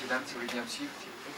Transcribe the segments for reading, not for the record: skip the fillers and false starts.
Mesdames, si vous voulez bien me suivre, s'il vous plaît.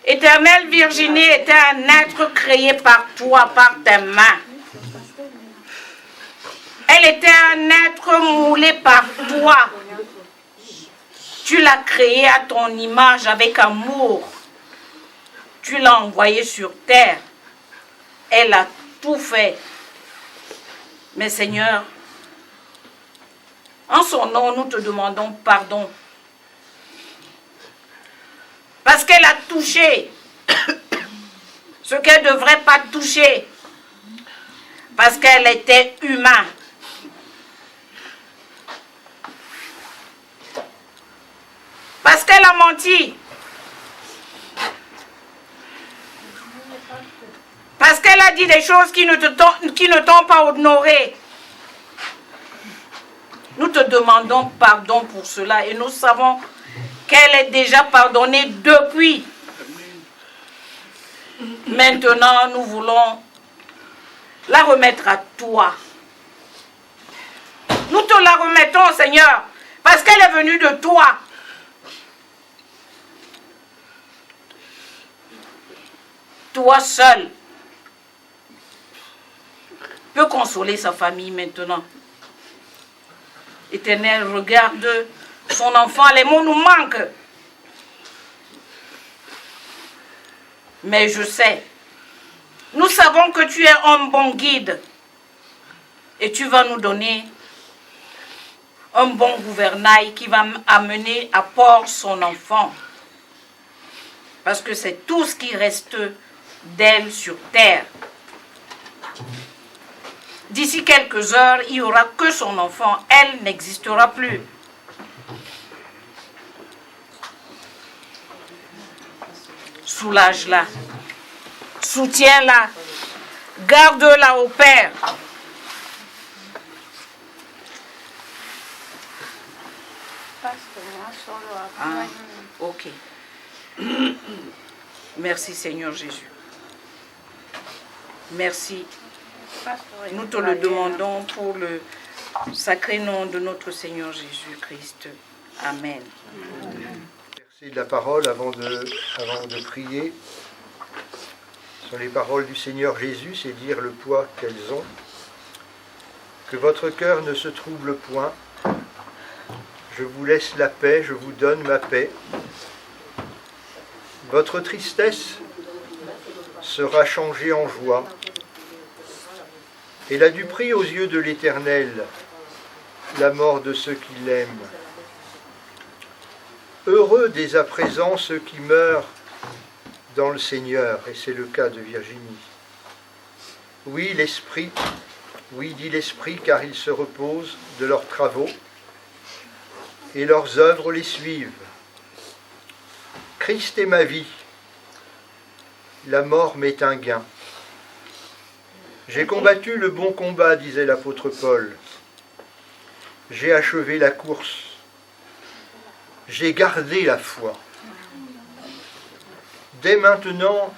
Éternelle Virginie était un être créé par toi, par tes mains. Elle était un être moulé par toi. Tu l'as créé à ton image avec amour. Tu l'as envoyée sur terre. Elle a tout fait. Mais Seigneur, en son nom, nous te demandons pardon. Parce qu'elle a touché ce qu'elle ne devrait pas toucher. Parce qu'elle était humaine. Parce qu'elle a menti. Parce qu'elle a dit des choses qui ne t'ont pas honoré. Nous te demandons pardon pour cela et nous savons qu'elle est déjà pardonnée depuis. Maintenant, nous voulons la remettre à toi. Nous te la remettons, Seigneur, parce qu'elle est venue de toi. Toi seul peux consoler sa famille maintenant. Éternel, regarde son enfant, les mots nous manquent. Mais je sais, nous savons que tu es un bon guide et tu vas nous donner un bon gouvernail qui va amener à port son enfant. Parce que c'est tout ce qui reste d'elle sur terre. D'ici quelques heures, il n'y aura que son enfant. Elle n'existera plus. Soulage-la. Soutiens-la. Garde-la au Père. Ah, ok. Merci Seigneur Jésus. Merci. Nous te le demandons pour le sacré nom de notre Seigneur Jésus-Christ. Amen. Verset de la parole avant de prier. Ce sont les paroles du Seigneur Jésus, c'est dire le poids qu'elles ont. Que votre cœur ne se trouble point. Je vous laisse la paix, je vous donne ma paix. Votre tristesse sera changée en joie. Elle a du prix aux yeux de l'Éternel, la mort de ceux qui l'aiment. Heureux dès à présent ceux qui meurent dans le Seigneur, et c'est le cas de Virginie. Oui, dit l'Esprit, car ils se reposent de leurs travaux, et leurs œuvres les suivent. Christ est ma vie, la mort m'est un gain. J'ai combattu le bon combat, disait l'apôtre Paul. J'ai achevé la course. J'ai gardé la foi. Dès maintenant,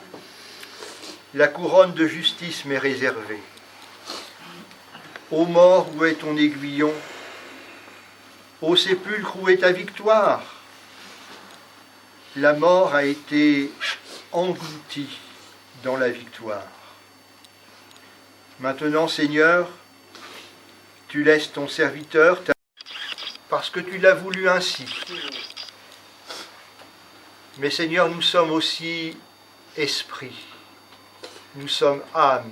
la couronne de justice m'est réservée. Ô mort, où est ton aiguillon? Ô sépulcre, où est ta victoire? La mort a été engloutie dans la victoire. Maintenant, Seigneur, tu laisses ton serviteur, parce que tu l'as voulu ainsi. Mais Seigneur, nous sommes aussi esprit, nous sommes âme.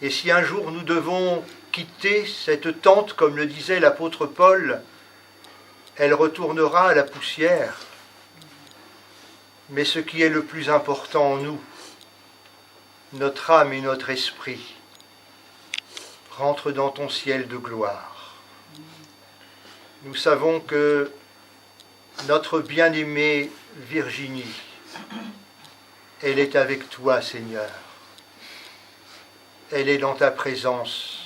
Et si un jour nous devons quitter cette tente, comme le disait l'apôtre Paul, elle retournera à la poussière. Mais ce qui est le plus important en nous, notre âme et notre esprit, rentrent dans ton ciel de gloire. Nous savons que notre bien-aimée Virginie, elle est avec toi, Seigneur. Elle est dans ta présence.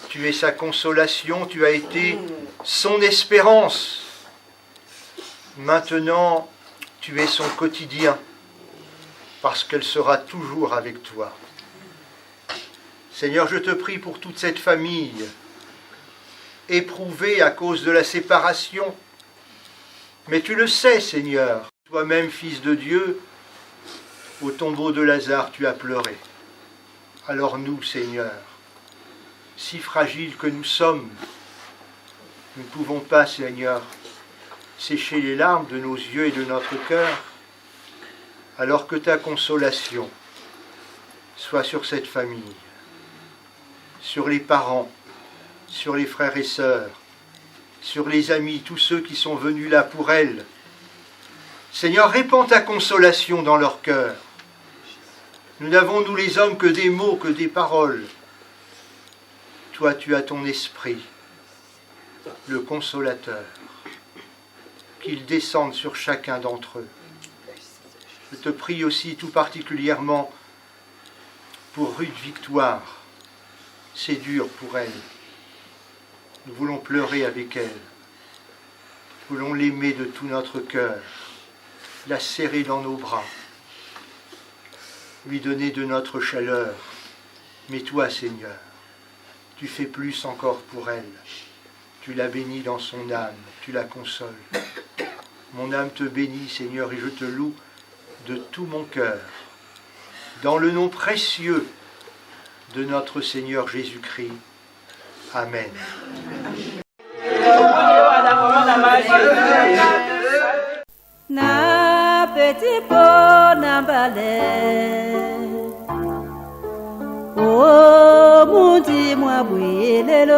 Tu es sa consolation, tu as été son espérance. Maintenant, tu es son quotidien, parce qu'elle sera toujours avec toi. Seigneur, je te prie pour toute cette famille, éprouvée à cause de la séparation. Mais tu le sais, Seigneur, toi-même, Fils de Dieu, au tombeau de Lazare, tu as pleuré. Alors nous, Seigneur, si fragiles que nous sommes, nous ne pouvons pas, Seigneur, sécher les larmes de nos yeux et de notre cœur, alors que ta consolation soit sur cette famille, sur les parents, sur les frères et sœurs, sur les amis, tous ceux qui sont venus là pour elle. Seigneur, répands ta consolation dans leur cœur. Nous n'avons, nous les hommes, que des mots, que des paroles. Toi, tu as ton esprit, le consolateur, qu'il descende sur chacun d'entre eux. Je te prie aussi tout particulièrement pour Ruth Victoire. C'est dur pour elle. Nous voulons pleurer avec elle. Nous voulons l'aimer de tout notre cœur, la serrer dans nos bras, lui donner de notre chaleur. Mais toi, Seigneur, tu fais plus encore pour elle. Tu la bénis dans son âme, tu la consoles. Mon âme te bénit, Seigneur, et je te loue de tout mon cœur, dans le nom précieux de notre Seigneur Jésus-Christ. Amen. Na petit pot na balai, oh mon dis-moi brûlez-le,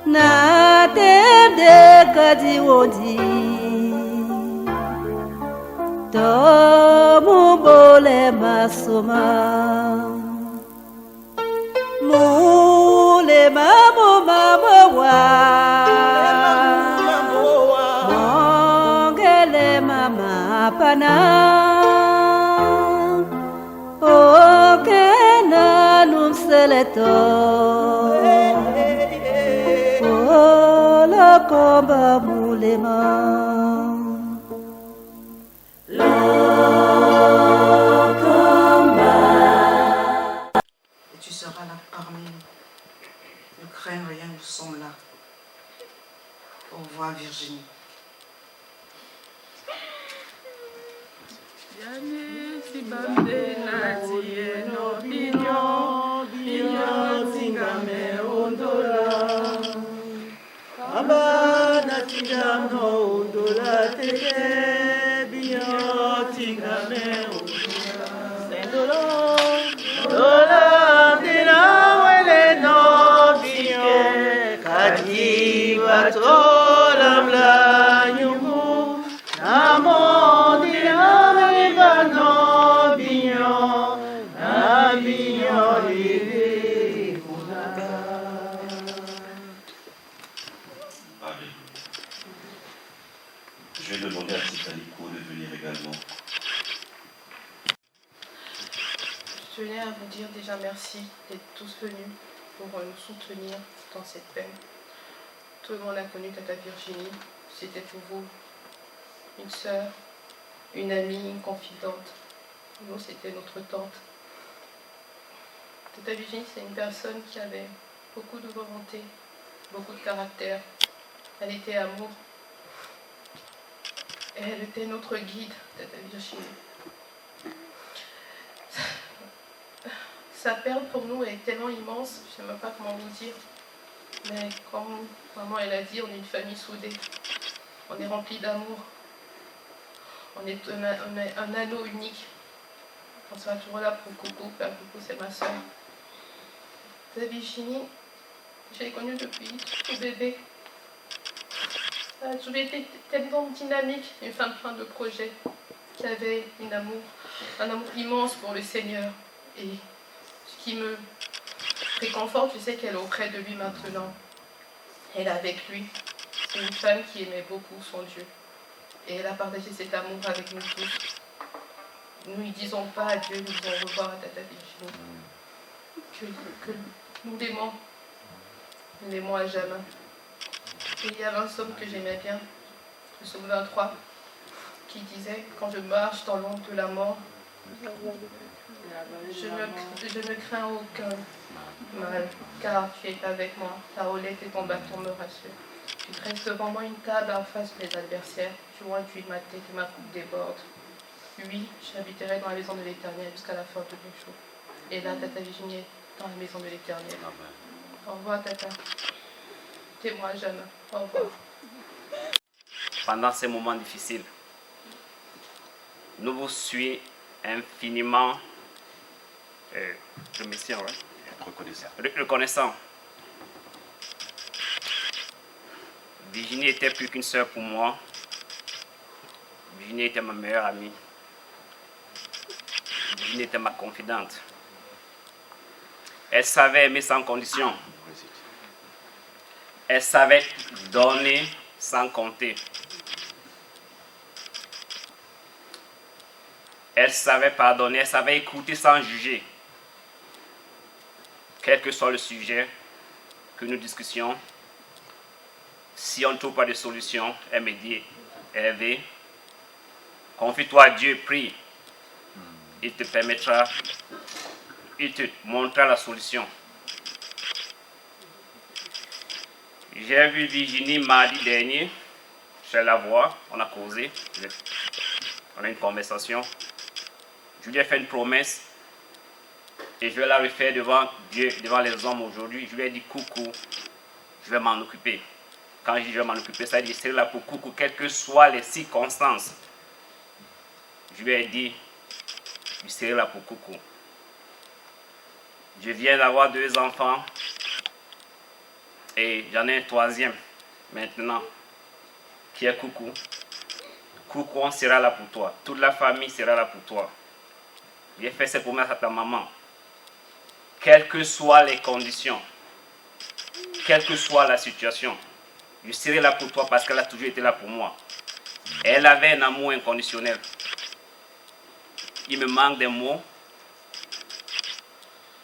na terre de Kadiwodi, to mon bole masoma. Mule mamo mamo wa pana okena numseleto la comba moulema et tu seras là parmi nous. Ne crains rien, nous sommes là. Au revoir Virginie. Je vais demander à Titaliko de venir également. Je tenais à vous dire déjà merci d'être tous venus pour nous soutenir dans cette peine. Tout le monde a connu Tata Virginie. C'était pour vous une sœur, une amie, une confidente. Nous, c'était notre tante. Tata Virginie, c'est une personne qui avait beaucoup de volonté, beaucoup de caractère. Elle était amour. Et elle était notre guide, Tata Virginie. Sa perte pour nous est tellement immense, je ne sais même pas comment vous dire. Mais comme maman elle a dit, on est une famille soudée. On est rempli d'amour. On est un anneau unique. On sera toujours là pour Coucou, car Coucou c'est ma soeur. Tata Virginie, je l'ai connue depuis tout bébé. Elle a toujours été tellement dynamique, une femme pleine de projets, qui avait un amour immense pour le Seigneur. Et ce qui me réconforte, je sais qu'elle est auprès de lui maintenant. Elle est avec lui. C'est une femme qui aimait beaucoup son Dieu. Et elle a partagé cet amour avec nous tous. Nous ne disons pas adieu, nous disons au revoir à Tata Virginie. Que nous l'aimons. Nous l'aimons à jamais. Et il y avait un psaume que j'aimais bien, le psaume 23, qui disait « Quand je marche dans l'ombre de la mort, je ne crains aucun mal, car tu es avec moi, ta houlette et ton bâton me rassurent. Tu dresses devant moi une table en face de mes adversaires, tu ointuis ma tête et ma coupe déborde. Oui, j'habiterai dans la maison de l'Éternel jusqu'à la fin de mes jours. Et là, Tata Virginie est dans la maison de l'Éternel. Au revoir, Tata. T'es-moi jamais. Au revoir. Pendant ces moments difficiles, nous vous suivons infiniment reconnaissant. Virginie était plus qu'une sœur pour moi. Virginie était ma meilleure amie. Virginie était ma confidente. Elle savait aimer sans condition. Elle savait donner sans compter. Elle savait pardonner, elle savait écouter sans juger. Quel que soit le sujet que nous discutions, si on ne trouve pas de solution, elle me dit, Hervé, confie-toi à Dieu, prie. Il te permettra, il te montrera la solution. J'ai vu Virginie mardi dernier, je vais la voir, on a causé, on a une conversation. Je lui ai fait une promesse et je vais la refaire devant Dieu, devant les hommes aujourd'hui. Je lui ai dit Coucou, je vais m'en occuper. Quand je dis je vais m'en occuper, ça veut dire que je serai là pour Coucou, quelles que soient les circonstances. Je lui ai dit, je serai là pour Coucou. Je viens d'avoir 2 enfants et j'en ai un 3e maintenant qui est Coucou. Coucou, on sera là pour toi. Toute la famille sera là pour toi. J'ai fait cette promesse à ta maman. Quelles que soient les conditions, quelle que soit la situation, je serai là pour toi parce qu'elle a toujours été là pour moi. Elle avait un amour inconditionnel. il me manque des mots.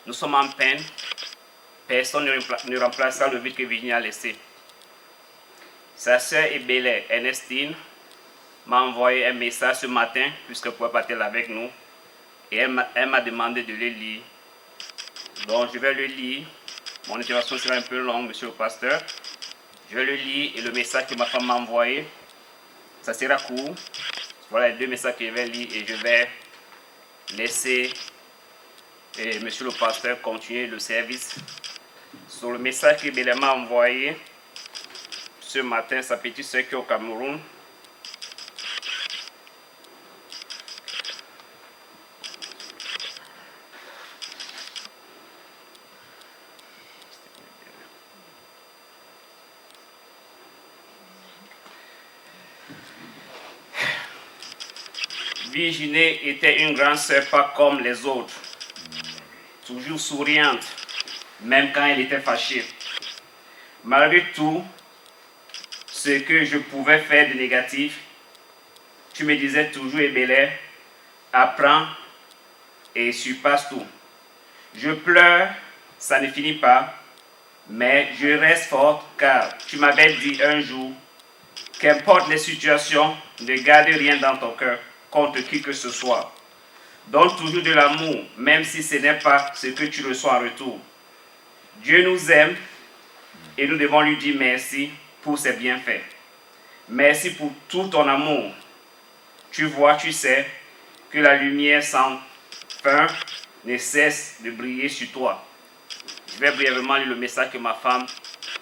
Nous sommes en peine. Personne ne remplacera le vide que Virginie a laissé. Sa sœur Ebele, Ernestine, m'a envoyé un message ce matin, puisqu'elle ne pouvait pas être avec nous. Et elle m'a demandé de le lire. Donc je vais le lire. Mon intervention sera un peu longue, monsieur le pasteur. Je vais le lire et le message que ma femme m'a envoyé, ça sera court. Voilà les deux messages que je vais lire et je vais laisser monsieur le pasteur continuer le service. Sur le message que Bélé m'a envoyé ce matin, sa petite soeur qui est au Cameroun. Virginie était une grande sœur pas comme les autres, toujours souriante, même quand elle était fâchée. Malgré tout ce que je pouvais faire de négatif, tu me disais toujours, Ebele, apprends et surpasse tout. Je pleure, ça ne finit pas, mais je reste forte car tu m'avais dit un jour, qu'importe les situations, ne garde rien dans ton cœur contre qui que ce soit. Donne toujours de l'amour, même si ce n'est pas ce que tu reçois en retour. Dieu nous aime et nous devons lui dire merci pour ses bienfaits. Merci pour tout ton amour. Tu vois, tu sais que la lumière sans fin ne cesse de briller sur toi. Je vais brièvement lire le message que ma femme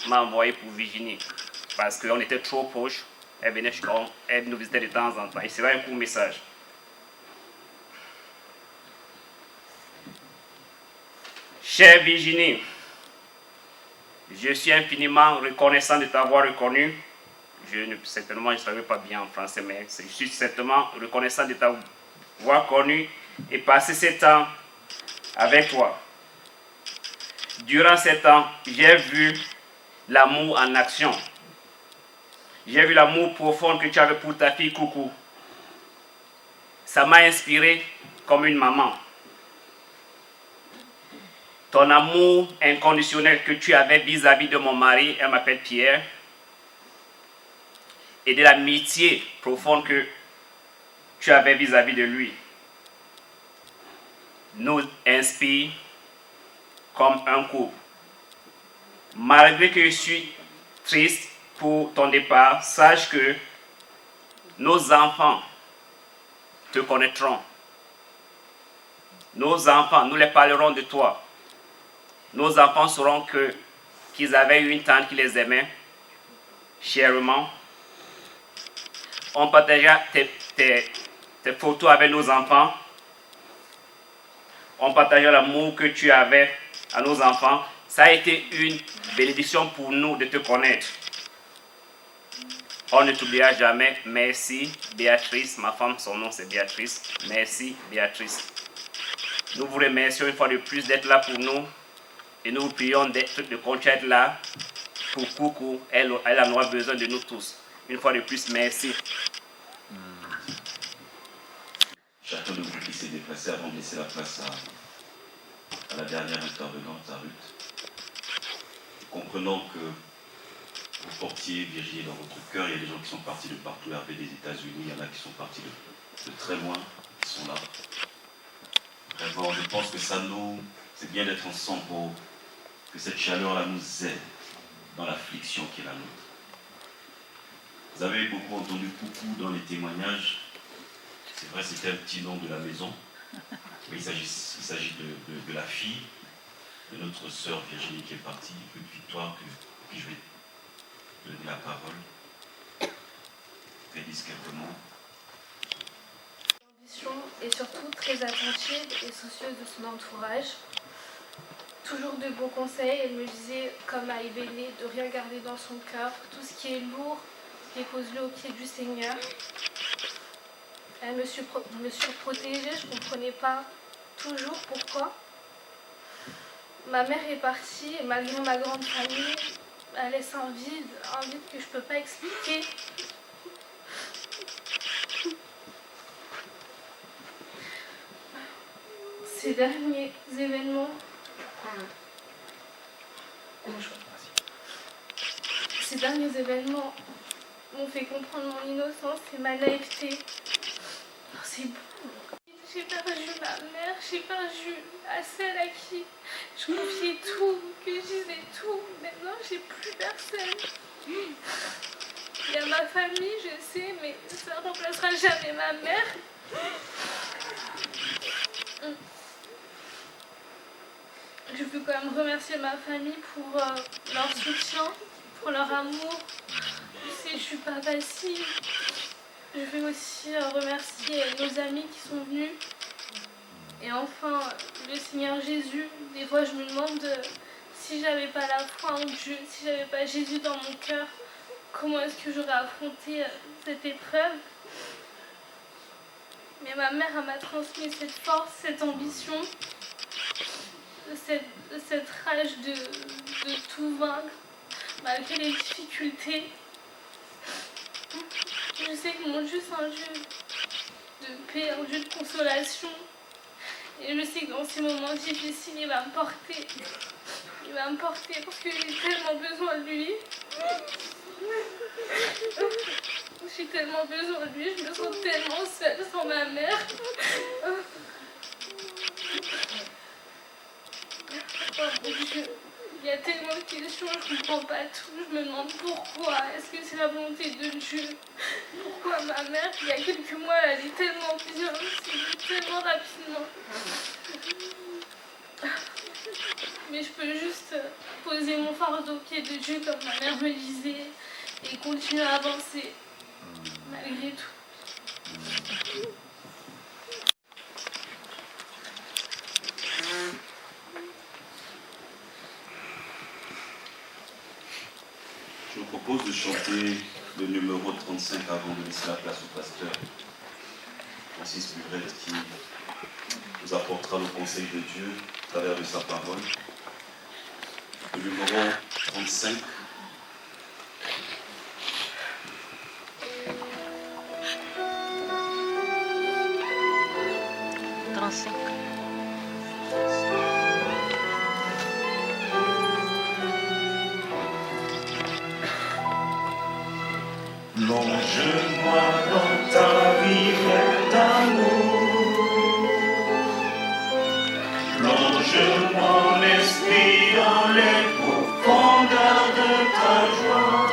m'a envoyé pour Virginie. Parce qu'on était trop proches. Elle nous visitait de temps en temps. Et c'est un court message. Chère Virginie, je suis infiniment reconnaissant de t'avoir reconnu. Certainement, je ne savais pas bien en français, mais je suis certainement reconnaissant de t'avoir connu et passé ce temps avec toi. Durant ce temps, j'ai vu l'amour en action. J'ai vu l'amour profond que tu avais pour ta fille Coucou. Ça m'a inspiré comme une maman. Ton amour inconditionnel que tu avais vis-à-vis de mon mari, elle m'appelle Pierre, et de l'amitié profonde que tu avais vis-à-vis de lui, nous inspire comme un couple. Malgré que je suis triste pour ton départ, sache que nos enfants te connaîtront. Nos enfants, nous les parlerons de toi. Nos enfants sauront qu'ils avaient eu une tante qui les aimait chèrement. On partagea tes photos avec nos enfants. On partagea l'amour que tu avais à nos enfants. Ça a été une bénédiction pour nous de te connaître. On ne t'oubliera jamais. Merci Béatrice. Ma femme, son nom c'est Béatrice. Merci Béatrice. Nous vous remercions une fois de plus d'être là pour nous. Et nous vous prions de continuer à être là pour Coucou. Elle en aura besoin de nous tous. Une fois de plus, merci. Chacun de vous qui s'est déplacé avant de laisser la place à la dernière intervenante, à Ruth. Comprenons que vous portiez Virginie dans votre cœur. Il y a des gens qui sont partis de partout, Hervé des États-Unis. Il y en a qui sont partis de très loin, qui sont là. Vraiment, je pense que c'est bien d'être ensemble pour que cette chaleur-là nous aide dans l'affliction qui est la nôtre. Vous avez beaucoup entendu Coucou dans les témoignages. C'est vrai, c'était un petit nom de la maison. Mais il s'agit de la fille de notre sœur Virginie qui est partie, Ruth Victoire, qui je vais donner la parole. Qu'elle dise quelques mots. Et surtout très attentive et soucieuse de son entourage. Toujours de bons conseils. Elle me disait, comme à Ebele, de rien garder dans son cœur. Tout ce qui est lourd, dépose-le au pied du Seigneur. Elle me surprotégeait, je ne comprenais pas toujours pourquoi. Ma mère est partie et malgré ma grande famille, elle laisse un vide que je ne peux pas expliquer. Ces derniers événements m'ont fait comprendre mon innocence et ma naïveté. Oh, c'est bon. J'ai perdu ma mère, j'ai perdu à celle à qui je confiais tout, que je disais tout. Maintenant, j'ai plus personne. Il y a ma famille, je sais, mais ça ne remplacera jamais ma mère. Je veux quand même remercier ma famille pour leur soutien, pour leur amour. Je sais, je suis pas facile. Je veux aussi remercier nos amis qui sont venus. Et enfin, le Seigneur Jésus. Des fois, je me demande si j'avais pas la foi en Dieu, si j'avais pas Jésus dans mon cœur, comment est-ce que j'aurais affronté cette épreuve. Mais ma mère m'a transmis cette force, cette ambition, cette rage de tout vaincre, malgré les difficultés. Je sais que mon Dieu, c'est un Dieu de paix, un Dieu de consolation. Et je sais que dans ces moments difficiles, il va me porter. Il va me porter parce que j'ai tellement besoin de lui. J'ai tellement besoin de lui, je me sens tellement seule sans ma mère. Oh mon Dieu, il y a tellement de questions, je ne comprends pas tout. Je me demande pourquoi. Est-ce que c'est la volonté de Dieu? Pourquoi ma mère, il y a quelques mois, elle allait tellement bien, tellement rapidement. Mais je peux juste poser mon fardeau au pied de Dieu comme ma mère me disait et continuer à avancer malgré tout. Je vous propose de chanter le numéro 35 avant de laisser la place au pasteur Francis Buvrette qui nous apportera le conseil de Dieu à travers de sa parole. Le numéro 35. Plonge-moi dans ta rivière d'amour. Plonge mon esprit dans les profondeurs de ta joie.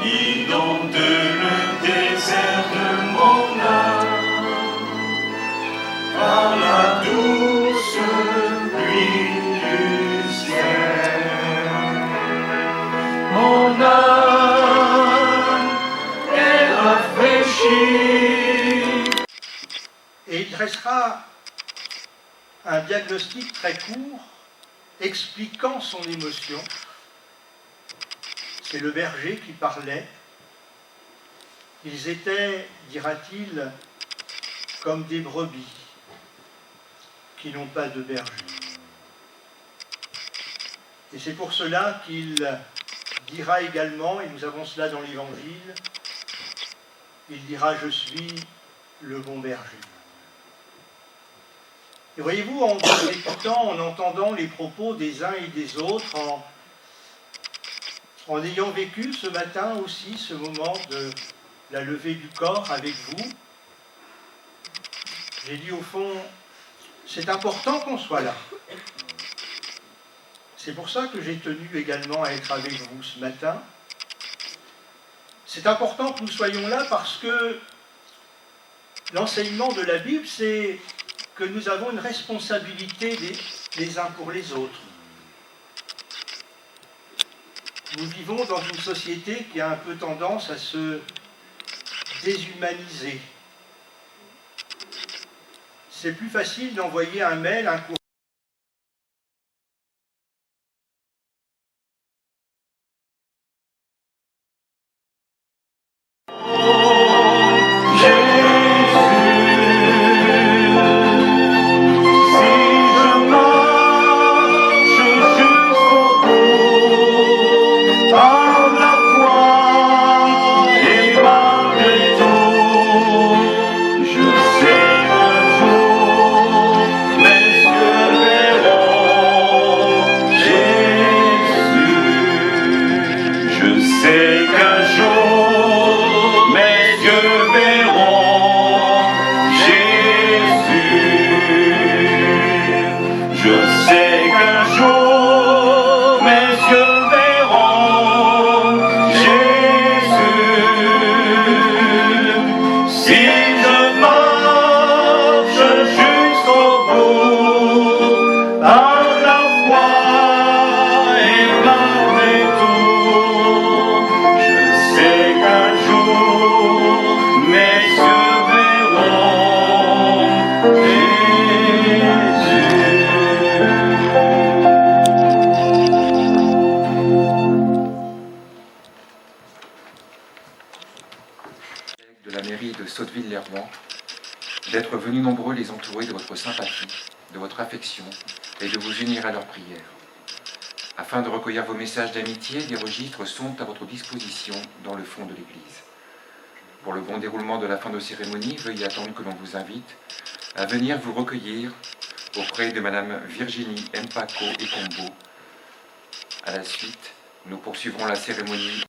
Inonde le désert de mon âme par la douce pluie du ciel. Mon âme est rafraîchie. Et il dressera un diagnostic très court expliquant son émotion. C'est le berger qui parlait. Ils étaient, dira-t-il, comme des brebis qui n'ont pas de berger. Et c'est pour cela qu'il dira également, et nous avons cela dans l'Évangile, il dira « Je suis le bon berger ». Et voyez-vous, en vous écoutant, en entendant les propos des uns et des autres, en ayant vécu ce matin aussi ce moment de la levée du corps avec vous, j'ai dit au fond, c'est important qu'on soit là. C'est pour ça que j'ai tenu également à être avec vous ce matin. C'est important que nous soyons là parce que l'enseignement de la Bible, c'est que nous avons une responsabilité les uns pour les autres. Nous vivons dans une société qui a un peu tendance à se déshumaniser. C'est plus facile d'envoyer un mail, un courrier. Je sais un jour de Sotteville-les-Rouen, d'être venus nombreux les entourer de votre sympathie, de votre affection et de vous unir à leurs prières. Afin de recueillir vos messages d'amitié, des registres sont à votre disposition dans le fond de l'Église. Pour le bon déroulement de la fin de cérémonie, veuillez attendre que l'on vous invite à venir vous recueillir auprès de Madame Virginie Mpako et Combo. À la suite, nous poursuivrons la cérémonie.